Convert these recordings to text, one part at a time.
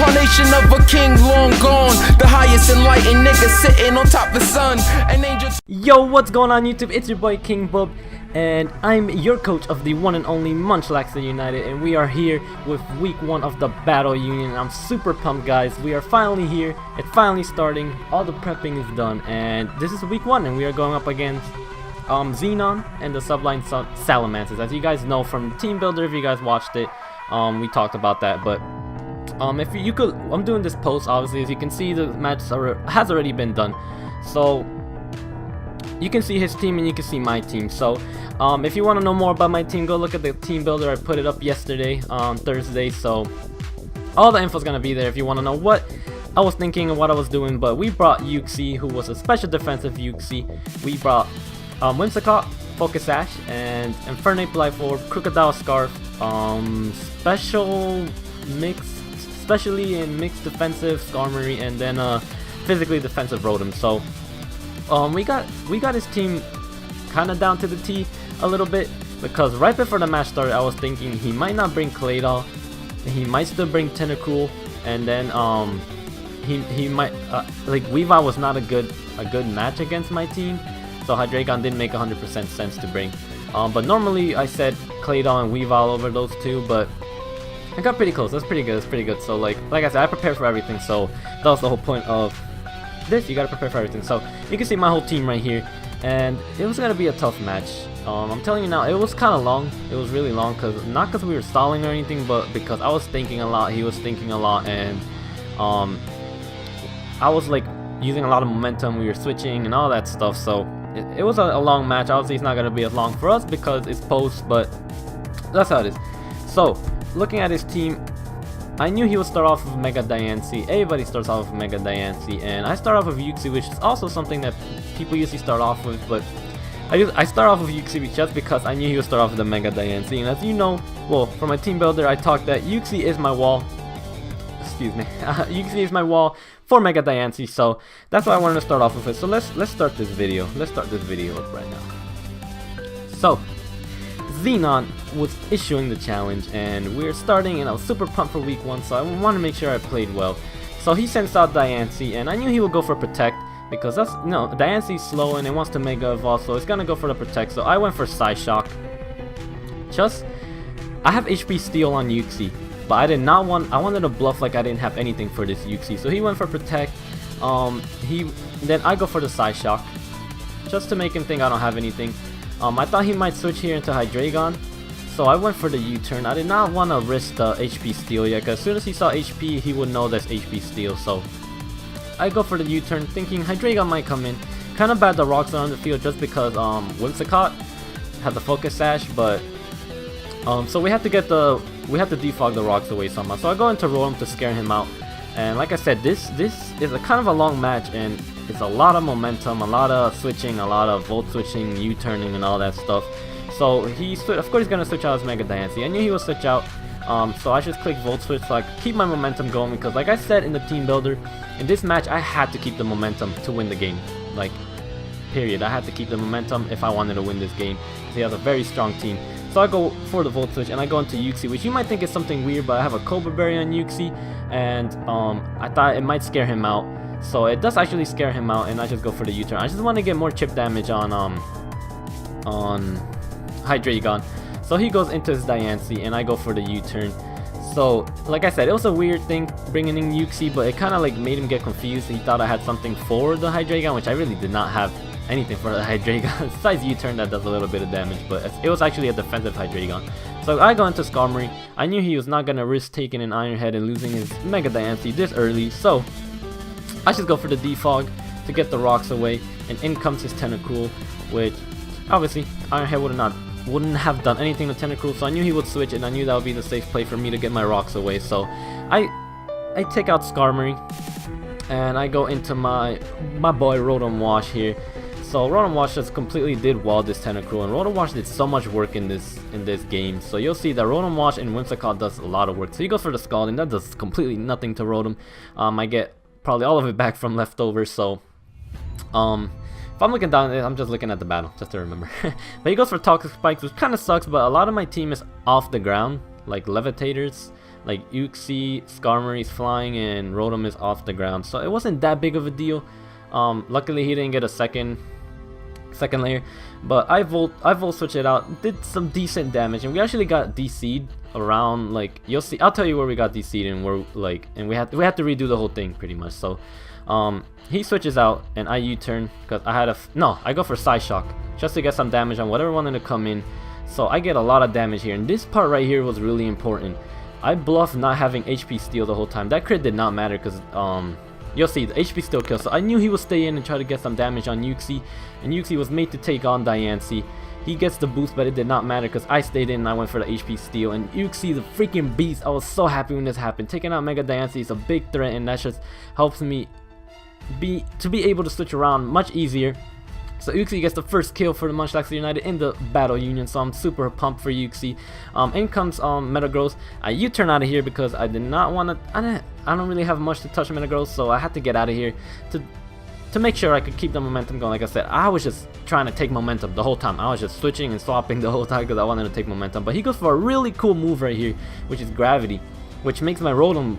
Reincarnation of a king long gone, the highest enlightened nigga sitting on top of the sun. An angel. Yo, what's going on YouTube? It's your boy King Bub, and I'm your coach of the one and only Munchlaxster United, and we are here with week 1 of the Battle Union. I'm super pumped, guys. We are finally here. It's finally starting. All the prepping is done, and this is week 1, and we are going up against Xenon and the Sublime Salamence. As you guys know from Team Builder, if you guys watched it, we talked about that. But if you could, I'm doing this post obviously. As you can see, the match has already been done, so you can see his team and you can see my team. So if you want to know more about my team, go look at the Team Builder. I put it up yesterday on Thursday, so all the info is gonna be there if you want to know what I was thinking and what I was doing. But we brought Yuxi, who was a special defensive Yuxi. We brought Whimsicott, Focus Sash, and Infernate Blindfold, Crocodile Scarf, especially in mixed defensive Skarmory, and then physically defensive Rotom. So we got his team kind of down to the T a little bit, because right before the match started I was thinking he might not bring Claydol, he might still bring Tentacruel, and then he might like Weavile was not a good match against my team, so Hydreigon didn't make 100% sense to bring. But normally I said Claydol and Weavile over those two, but I got pretty close. That's pretty good. That's pretty good. So like I said, I prepared for everything. So that was the whole point of this. You gotta prepare for everything. So you can see my whole team right here, and it was gonna be a tough match. I'm telling you now, it was kind of long. It was really long, not because we were stalling or anything, but because I was thinking a lot. He was thinking a lot, and I was like using a lot of momentum. We were switching and all that stuff. So it was a long match. Obviously, it's not gonna be as long for us because it's post, but that's how it is. So looking at his team, I knew he would start off with Mega Diancie. Everybody starts off with Mega Diancie, and I start off with Yuxi, which is also something that people usually start off with, but I start off with Yuxi just because I knew he would start off with the Mega Diancie. And as you know, well, for my Team Builder, I talked that Yuxi is my wall. Excuse me, Yuxi is my wall for Mega Diancie, so that's why I wanted to start off with it. So let's start this video. Let's start this video up right now. So Xenon was issuing the challenge, and we're starting, and I was super pumped for week 1, so I wanted to make sure I played well. So he sends out Diancie, and I knew he would go for Protect, because that's, no, Diancie's slow and it wants to Mega Evolve, so it's gonna go for the Protect. So I went for Psyshock. I have HP Steel on Yuxi, but I wanted to bluff like I didn't have anything for this Yuxi. So he went for Protect. Then I go for the Psyshock, just to make him think I don't have anything. I thought he might switch here into Hydreigon, so I went for the U-turn. I did not want to risk the HP Steel yet, because as soon as he saw HP, he would know that's HP Steel. So I go for the U-turn, thinking Hydreigon might come in. Kind of bad the rocks are on the field just because Whimsicott had the Focus Sash, but so we have to defog the rocks away somehow. So I go into Rotom to scare him out, and like I said, this is a kind of a long match, and it's a lot of momentum, a lot of switching, a lot of volt switching, U-turning, and all that stuff. So of course he's gonna switch out his Mega Diancie. I knew he would switch out, so I just click volt switch so I could keep my momentum going, because like I said in the Team Builder, in this match I had to keep the momentum to win the game. Like, period. I had to keep the momentum if I wanted to win this game, because he has a very strong team. So I go for the volt switch, and I go into Yuxi, which you might think is something weird, but I have a Cobra Berry on Yuxi, and I thought it might scare him out. So it does actually scare him out, and I just go for the U-turn. I just want to get more chip damage on Hydreigon. So he goes into his Diancie, and I go for the U-turn. So like I said, it was a weird thing bringing in Yuxi, but it kind of like made him get confused. He thought I had something for the Hydreigon, which I really did not have anything for the Hydreigon besides U-turn that does a little bit of damage, but it was actually a defensive Hydreigon. So I go into Skarmory. I knew he was not gonna risk taking an Iron Head and losing his Mega Diancie this early, so I just go for the defog to get the rocks away, and in comes his Tentacruel, which obviously Iron Head wouldn't have done anything to Tentacruel, so I knew he would switch, and I knew that would be the safe play for me to get my rocks away. So I take out Skarmory, and I go into my boy Rotom Wash here. So Rotom Wash just completely did wall this Tentacruel, and Rotom Wash did so much work in this game. So you'll see that Rotom Wash and Whimsicott does a lot of work. So he goes for the Scald, and that does completely nothing to Rotom. I get probably all of it back from leftovers. So if I'm looking down, I'm just looking at the battle just to remember. But he goes for Toxic Spikes, which kind of sucks, but a lot of my team is off the ground, like levitators. Like Uxie, Skarmory's flying, and Rotom is off the ground, so it wasn't that big of a deal. Luckily he didn't get a second layer, but I volt switched it out, did some decent damage, and we actually got DC'd around, like, you'll see, I'll tell you where we got DC'd, and where, like, and we had to redo the whole thing pretty much. So he switches out and I U-turn because I had I go for Side Shock just to get some damage on whatever wanted to come in. So I get a lot of damage here, and this part right here was really important. I bluffed not having HP steal the whole time. That crit did not matter because you'll see the HP still kills. So I knew he would stay in and try to get some damage on Uxie, and Uxie was made to take on Diancie. He gets the boost, but it did not matter because I stayed in and I went for the HP steal. And Uxie, the freaking beast, I was so happy when this happened. Taking out Mega Diancie is a big threat, and that just helps me be able to switch around much easier. So Uxie gets the first kill for the Munchlaxster United in the Battle Union, so I'm super pumped for Uxie. In comes Metagross. I U-turn out of here because I did not want to. I don't really have much to touch Metagross, so I had to get out of here to make sure I could keep the momentum going. Like I said, I was just trying to take momentum the whole time. I was just switching and swapping the whole time because I wanted to take momentum. But he goes for a really cool move right here, which is Gravity, which makes my Rotom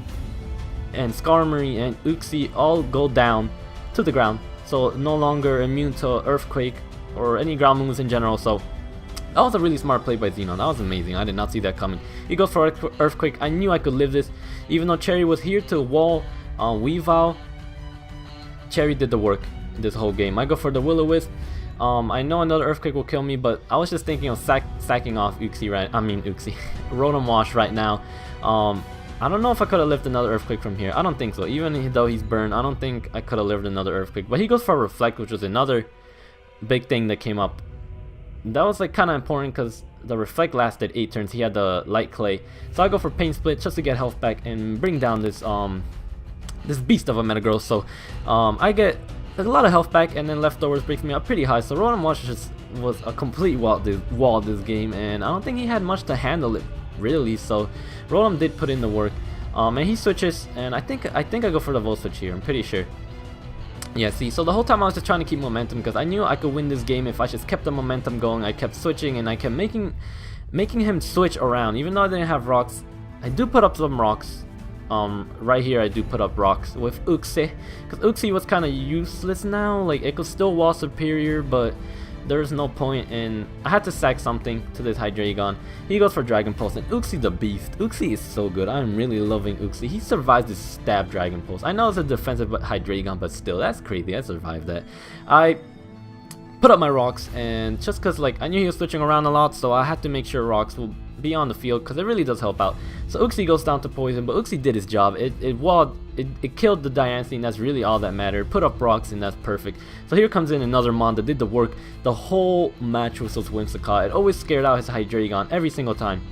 and Skarmory and Uxie all go down to the ground. So no longer immune to Earthquake or any ground moves in general. So that was a really smart play by Xenon. That was amazing. I did not see that coming. He goes for Earthquake. I knew I could live this. Even though Cherry was here to wall Weavile, Cherry did the work this whole game. I go for the Will-O-Wisp. I know another Earthquake will kill me, but I was just thinking of sacking off Uxie, Rotom Wash right now. I don't know if I could have lived another Earthquake from here. I don't think so. Even though he's burned, I don't think I could have lived another Earthquake. But he goes for Reflect, which was another big thing that came up. That was like kind of important because the Reflect lasted 8 turns. He had the Light Clay. So I go for Pain Split just to get health back and bring down this this beast of a Metagross. So I get a lot of health back, and then Leftovers brings me up pretty high. So Rotom Wash just was a complete wall this game, and I don't think he had much to handle it really. So Rotom did put in the work, and he switches, and I think I go for the Volt Switch here. I'm pretty sure. Yeah, see, so the whole time I was just trying to keep momentum because I knew I could win this game if I just kept the momentum going. I kept switching, and I kept making him switch around. Even though I didn't have rocks, I do put up some rocks. Right here I do put up rocks with Uxie, because Uxie was kind of useless now. Like, it could still wall superior, but there's no point in. I had to sack something to this Hydreigon. He goes for Dragon Pulse, and Uxie the beast. Uxie is so good. I'm really loving Uxie. He survived this stab Dragon Pulse. I know it's a defensive Hydreigon, but still, that's crazy. I survived that. I put up my rocks, and just because, like, I knew he was switching around a lot, so I had to make sure rocks will be on the field because it really does help out. So Uxie goes down to poison, but Uxie did his job. It killed the Diancie, and that's really all that mattered. Put up rocks, and that's perfect. So here comes in another Mon that did the work the whole match with those Whimsicott. It always scared out his Hydreigon every single time.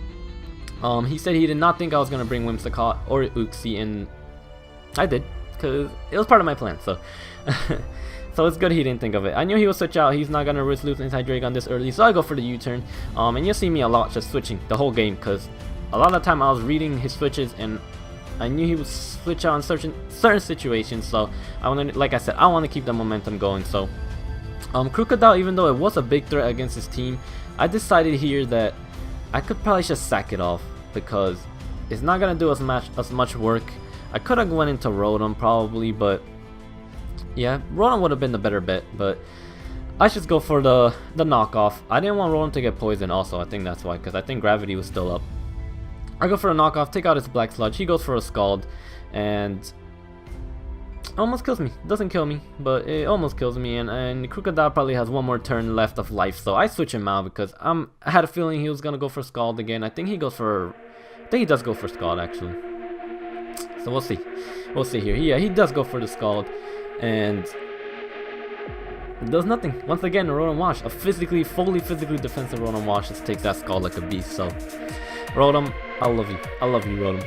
He said he did not think I was gonna bring Whimsicott or Uxie, and I did because it was part of my plan. So. So it's good he didn't think of it. I knew he would switch out. He's not going to risk losing his Hydreigon this early. So I go for the U-turn. And you'll see me a lot just switching the whole game. Because a lot of the time I was reading his switches. And I knew he would switch out in certain situations. So I wanted, like I said, I want to keep the momentum going. So Crocodile, even though it was a big threat against his team, I decided here that I could probably just sack it off. Because it's not going to do as much work. I could have went into Rotom probably, but yeah, Rotom would have been the better bet, but I should go for the knockoff. I didn't want Rotom to get poisoned also. I think that's why, because I think Gravity was still up. I go for a knockoff, take out his Black Sludge. He goes for a Scald, and almost kills me. Doesn't kill me, but it almost kills me. And Crocodile probably has one more turn left of life, so I switch him out because I had a feeling he was gonna go for Scald again. I think he does go for Scald actually. So we'll see. We'll see here. Yeah, he does go for the Scald. And it does nothing. Once again, a Rotom Wash. A fully physically defensive Rotom Wash just takes that Scald like a beast. So, Rotom, I love you. I love you, Rotom.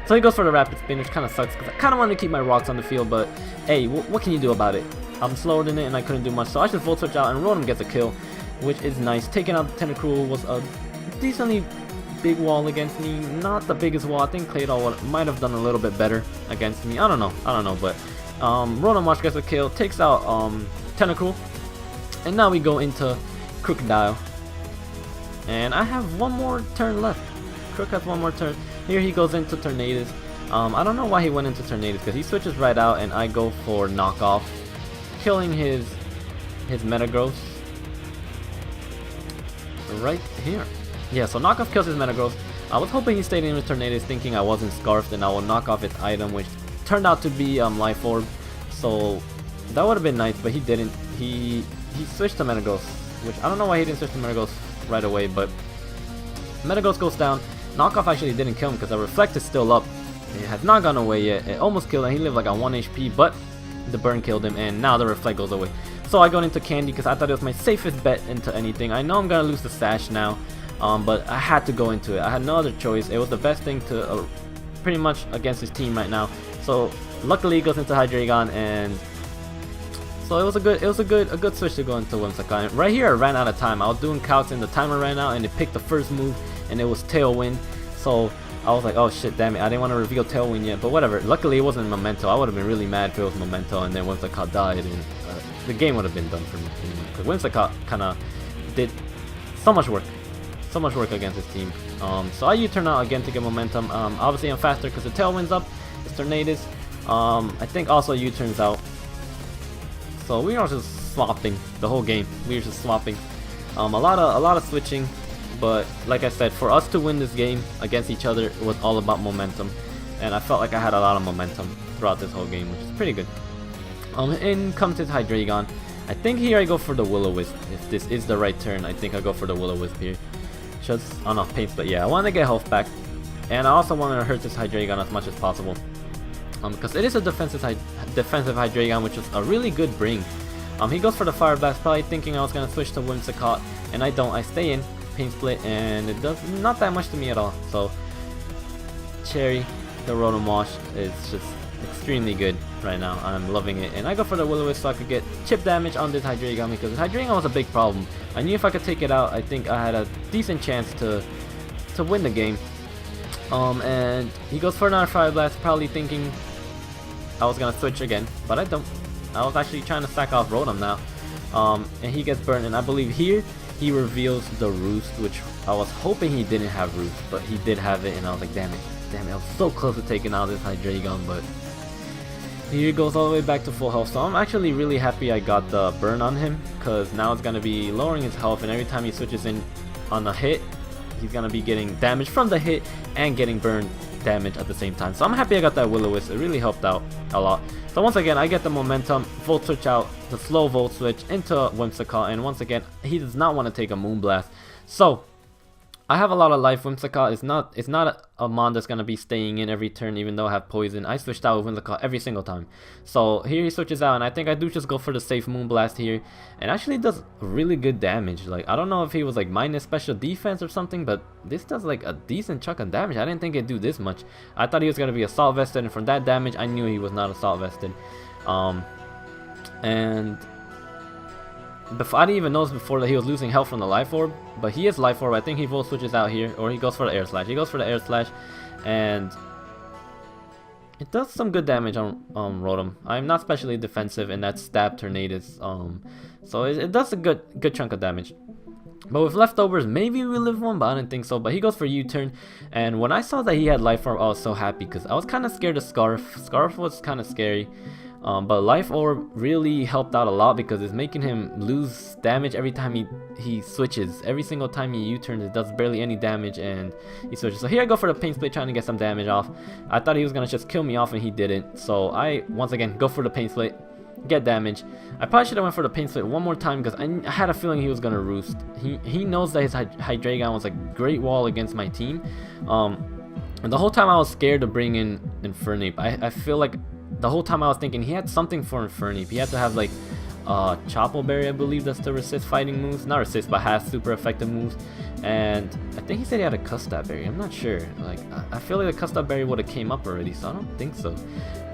So he goes for the Rapid Spin, which kind of sucks because I kind of wanted to keep my rocks on the field, but hey, what can you do about it? I'm slower than it and I couldn't do much. So I just Volt Switch out and Rotom gets a kill, which is nice. Taking out the Tentacruel was a decently big wall against me. Not the biggest wall. I think Claydol might have done a little bit better against me. I don't know, but Rotom Wash gets a kill, takes out Tentacruel, and now we go into Crocodile. And I have one more turn left. Crook has one more turn. Here he goes into Tornadus. I don't know why he went into Tornadus, because he switches right out and I go for knockoff, killing his Metagross right here. Yeah, so knockoff kills his Metagross. I was hoping he stayed in with Tornadus, thinking I wasn't scarfed and I will knock off its item, which turned out to be Life Orb. So that would have been nice, but he didn't. He switched to Metagross, which I don't know why he didn't switch to Metagross right away, but Metagross goes down. Knockoff actually didn't kill him because the Reflect is still up. It has not gone away yet. It almost killed him. He lived like on 1 HP, but the burn killed him, and now the Reflect goes away. So I go into Candy because I thought it was my safest bet into anything. I know I'm gonna lose the Sash now, but I had to go into it. I had no other choice. It was the best thing to pretty much against his team right now. So luckily he goes into Hydreigon, and so it was a good switch to go into Whimsicott. And right here I ran out of time. I was doing calcs and the timer ran out, and it picked the first move, and it was Tailwind. So I was like, oh shit, damn it, I didn't want to reveal Tailwind yet, but whatever. Luckily it wasn't Memento. I would have been really mad if it was Memento, and then Whimsicott died, and the game would have been done for me. Because Whimsicott kind of did so much work against his team. So I U-turn out again to get momentum. Obviously I'm faster because the Tailwind's up. It's Tornadus. I think also U-turns out. So we are just swapping the whole game. We were just swapping. A lot of switching. But like I said, for us to win this game against each other, it was all about momentum, and I felt like I had a lot of momentum throughout this whole game, which is pretty good. In comes his Hydreigon. I think here I go for the Will-O-Wisp. If this is the right turn, I think I go for the Will-O-Wisp here. Just on off pace, but yeah, I want to get health back, and I also want to hurt this Hydreigon as much as possible. Because it is a defensive Hydreigon, which is a really good bring. He goes for the Fire Blast, probably thinking I was gonna switch to Whimsicott, and I don't. I stay in. Pain Split, and it does not that much to me at all. So Cherry, the Rotom Wash, is just extremely good right now. I'm loving it, and I go for the Will-O-Wisp so I could get chip damage on this Hydreigon, because Hydreigon was a big problem. I knew if I could take it out, I think I had a decent chance to win the game. And he goes for another Fire Blast, probably thinking I was gonna switch again, but I don't. I was actually trying to sack off Rotom now. And he gets burned, and I believe here he reveals the Roost, which I was hoping he didn't have Roost, but he did have it, and I was like, damn it, I was so close to taking out this Hydreigon, but here he goes all the way back to full health. So I'm actually really happy I got the burn on him, because now it's going to be lowering his health, and every time he switches in on a hit, he's going to be getting damage from the hit and getting burn damage at the same time. So I'm happy I got that Will-O-Wisp. It really helped out a lot. So once again, I get the momentum, Volt Switch out, the slow Volt Switch into Whimsicott, and once again, he does not want to take a Moonblast. So I have a lot of life. Whimsicott it's not a mon that's gonna be staying in every turn, even though I have poison. I switched out with Whimsicott every single time. So here he switches out, and I think I do just go for the safe Moonblast here, and actually does really good damage. Like, I don't know if he was like minus special defense or something, but this does like a decent chunk of damage. I didn't think it'd do this much. I thought he was gonna be assault vested, and from that damage, I knew he was not assault vested. And before, I didn't even notice before that he was losing health from the Life Orb, but he is Life Orb. I think he Volt Switches out here, or he goes for the Air Slash. He goes for the Air Slash, and it does some good damage on Rotom. I'm not specially defensive, and that's Stab Tornadus. So it does a good chunk of damage. But with leftovers, maybe we live one, but I didn't think so. But he goes for U-turn, and when I saw that he had Life Orb, I was so happy, because I was kind of scared of Scarf. Scarf was kind of scary. But Life Orb really helped out a lot, because it's making him lose damage every time he switches. Every single time he U-turns, it does barely any damage, and he switches. So here I go for the Pain Split, trying to get some damage off. I thought he was gonna just kill me off, and he didn't. So I once again go for the Pain Split, get damage. I probably should have went for the Pain Split one more time, because I had a feeling he was gonna Roost. He knows that his Hydreigon was a great wall against my team. And the whole time I was scared to bring in Infernape. I feel like the whole time I was thinking he had something for Infernape. He had to have like Chople Berry, I believe that's to resist fighting moves. Not resist, but has super effective moves. And I think he said he had a Custap Berry. I'm not sure. Like, I feel like the Custap Berry would have came up already, so I don't think so.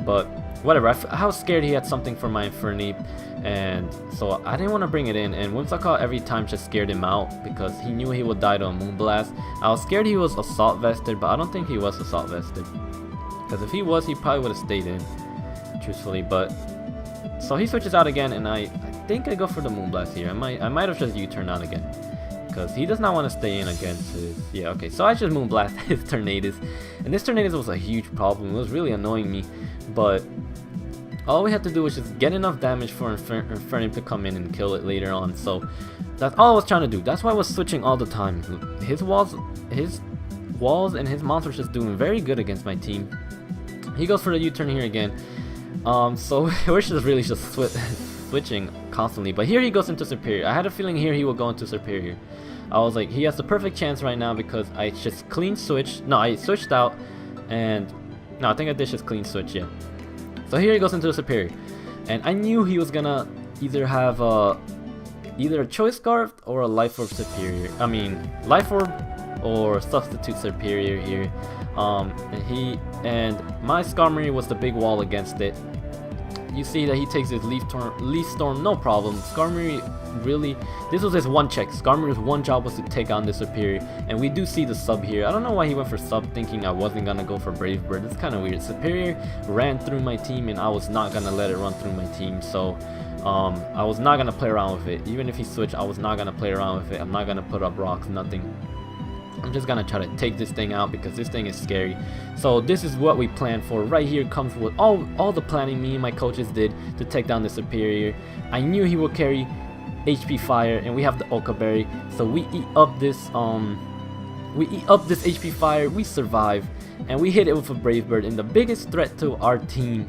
But whatever. I was scared he had something for my Infernape, and so I didn't want to bring it in. And Whimsicott every time just scared him out, because he knew he would die to a Moonblast. I was scared he was Assault Vested, but I don't think he was Assault Vested, because if he was, he probably would have stayed in, truthfully. But so he switches out again, and I think I go for the Moonblast here. I might have just U-turned out again, because he does not want to stay in against his... Yeah, okay, so I just Moonblast his Tornadus, and this Tornadus was a huge problem. It was really annoying me, but all we had to do was just get enough damage for Infernape to come in and kill it later on. So that's all I was trying to do. That's why I was switching all the time. His walls and his monsters just doing very good against my team. He goes for the U-turn here again. So we're just really just switching constantly. But here he goes into Superior. I had a feeling here he will go into Superior. I was like, he has the perfect chance right now because I just clean switched. No, I switched out, and no, I think I did just clean switch. Yeah. So here he goes into the Superior, and I knew he was gonna either have either a Choice Scarf or a Life Orb Superior. I mean, Life Orb or Substitute Superior here. And my Skarmory was the big wall against it. You see that he takes his Leaf Storm, no problem. Skarmory really, this was his one check. Skarmory's one job was to take on the Superior, and we do see the sub here. I don't know why he went for sub, thinking I wasn't gonna go for Brave Bird. It's kind of weird. Superior ran through my team, and I was not gonna let it run through my team. So I was not gonna play around with it. Even if he switched, I was not gonna play around with it. I'm not gonna put up rocks, nothing. I'm just gonna try to take this thing out because this thing is scary. So this is what we planned for. Right here comes with all the planning me and my coaches did to take down the Superior. I knew he would carry HP Fire, and we have the Oka Berry, so we eat up this HP Fire, we survive, and we hit it with a Brave Bird, and the biggest threat to our team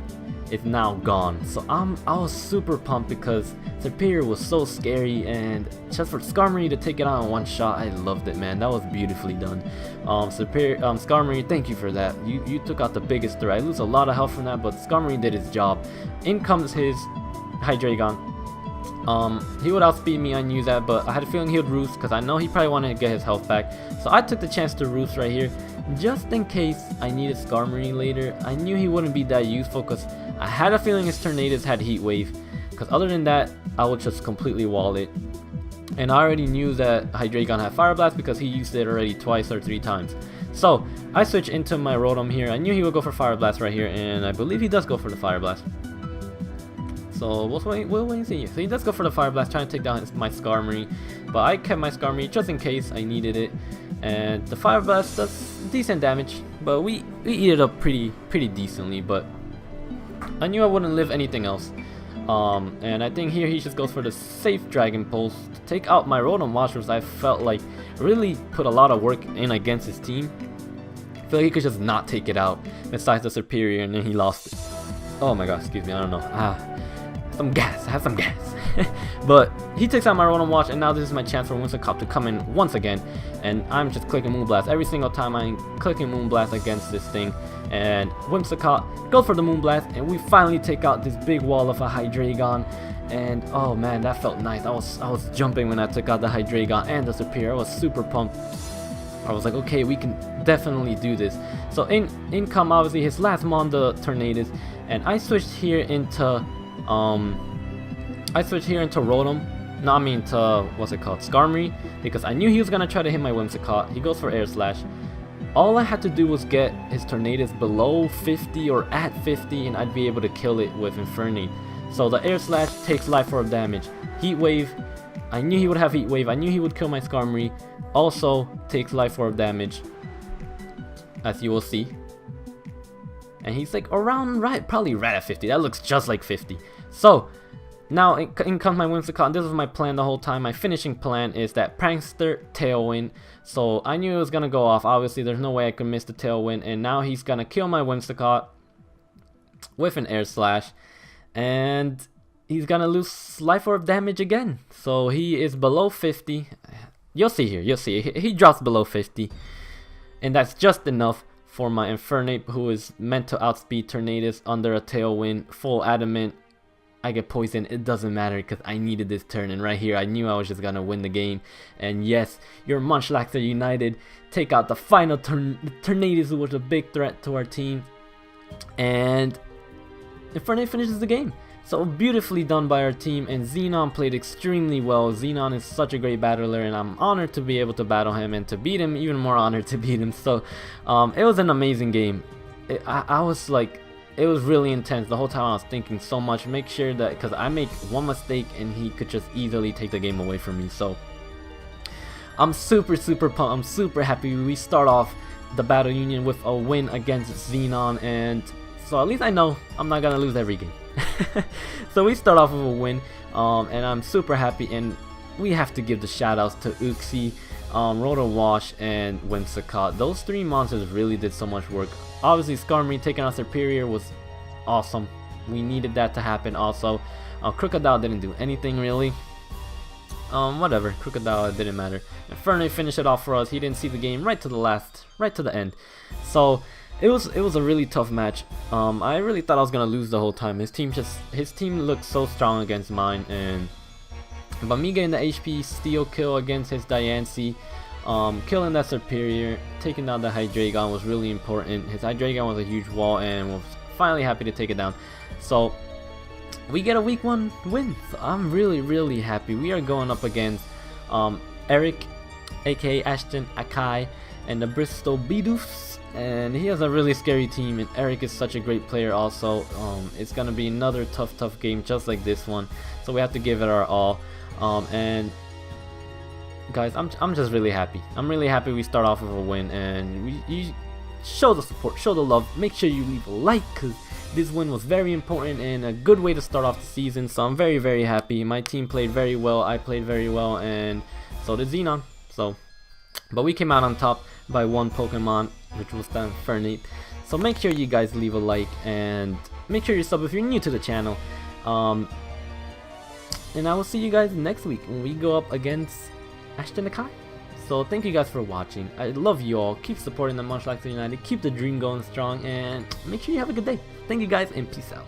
is now gone. So I was super pumped because Superior was so scary, and just for Skarmory to take it on in one shot, I loved it, man. That was beautifully done. Skarmory, thank you for that. You took out the biggest threat. I lose a lot of health from that, but Skarmory did his job. In comes his Hydreigon. He would outspeed me, I knew that, but I had a feeling he would Roost because I know he probably wanted to get his health back. So I took the chance to Roost right here, just in case I needed Skarmory later. I knew he wouldn't be that useful because I had a feeling his Tornadus had Heat Wave, because other than that, I would just completely wall it. And I already knew that Hydreigon had Fire Blast because he used it already twice or 3 times. So I switch into my Rotom here. I knew he would go for Fire Blast right here, and I believe he does go for the Fire Blast. So we'll wait and see. So he does go for the Fire Blast, trying to take down my Skarmory, but I kept my Skarmory just in case I needed it. And the Fire Blast does decent damage, but we eat it up pretty decently. But I knew I wouldn't live anything else. And I think here he just goes for the safe Dragon Pulse to take out my Rotom Monsters. I felt like really put a lot of work in against his team. I feel like he could just not take it out besides the Superior, and then he lost it. Oh my god, excuse me, I don't know. Some gas, I have some gas. But he takes out my Rotom Watch, and now this is my chance for Whimsicott to come in once again. And I'm just clicking Moonblast. Every single time I'm clicking Moonblast against this thing. And Whimsicott goes for the Moonblast, and we finally take out this big wall of a Hydreigon. And oh man, that felt nice. I was jumping when I took out the Hydreigon and the Superior. I was super pumped. I was like, okay, we can definitely do this. So in come obviously his last mon, the Tornadus, and I switched here into Rotom. No, I mean to, what's it called, Skarmory, because I knew he was gonna try to hit my Whimsicott. He goes for Air Slash. All I had to do was get his Tornadus below 50 or at 50, and I'd be able to kill it with Infernape. So the Air Slash takes Life Orb damage. Heat Wave, I knew he would have Heat Wave. I knew he would kill my Skarmory. Also takes Life Orb damage, as you will see. And he's like around probably right at 50. That looks just like 50. So now in comes my Whimsicott. This was my plan the whole time. My finishing plan is that Prankster Tailwind. So I knew it was gonna go off. Obviously, there's no way I could miss the Tailwind. And now he's gonna kill my Whimsicott with an Air Slash, and he's gonna lose Life Orb damage again. So he is below 50. You'll see here. You'll see. He drops below 50, and that's just enough for my Infernape, who is meant to outspeed Tornadus under a Tailwind, full Adamant. I get poisoned, it doesn't matter because I needed this turn, and right here I knew I was just gonna win the game. And yes, your Munchlaxster United take out the final Tornadus, who was a big threat to our team, and Infernape finishes the game. So beautifully done by our team, and Xenon played extremely well. Xenon is such a great battler, and I'm honored to be able to battle him and to beat him, even more honored to beat him. So it was an amazing game. I was like, it was really intense. The whole time I was thinking so much, make sure that, because I make one mistake and he could just easily take the game away from me. So I'm super pumped. I'm super happy. We start off the Battle Union with a win against Xenon, and so at least I know I'm not gonna lose every game. So we start off with a win, and I'm super happy. And we have to give the shout outs to Uxie, Rotor Wash, and Whimsicott. Those 3 monsters really did so much work. Obviously, Skarmory taking out Superior was awesome. We needed that to happen. Also, Crocodile didn't do anything really. Whatever, Crocodile, it didn't matter. Inferno finished it off for us. He didn't see the game right to the end. So it was a really tough match. I really thought I was gonna lose the whole time. His team looked so strong against mine, but me getting the HP steal kill against his Diancie, killing that Superior, taking down the Hydreigon was really important. His Hydreigon was a huge wall, and was finally happy to take it down. So we get a week 1 win. So I'm really happy. We are going up against Eric, aka Ashton Akai, and the Bristol Bidooфs, and he has a really scary team, and Eric is such a great player also. It's gonna be another tough game just like this one, so we have to give it our all. And guys, I'm just really happy. I'm really happy we start off with a win, and you show the support, show the love. Make sure you leave a like, because this win was very important and a good way to start off the season. So I'm very happy. My team played very well, I played very well, and so did Xenon. But we came out on top by 1 Pokemon, which was the Infernape. So make sure you guys leave a like, and make sure you sub if you're new to the channel. And I will see you guys next week when we go up against Ashton Akai. So thank you guys for watching. I love you all. Keep supporting the Munchlaxster United. Keep the dream going strong, and make sure you have a good day. Thank you guys, and peace out.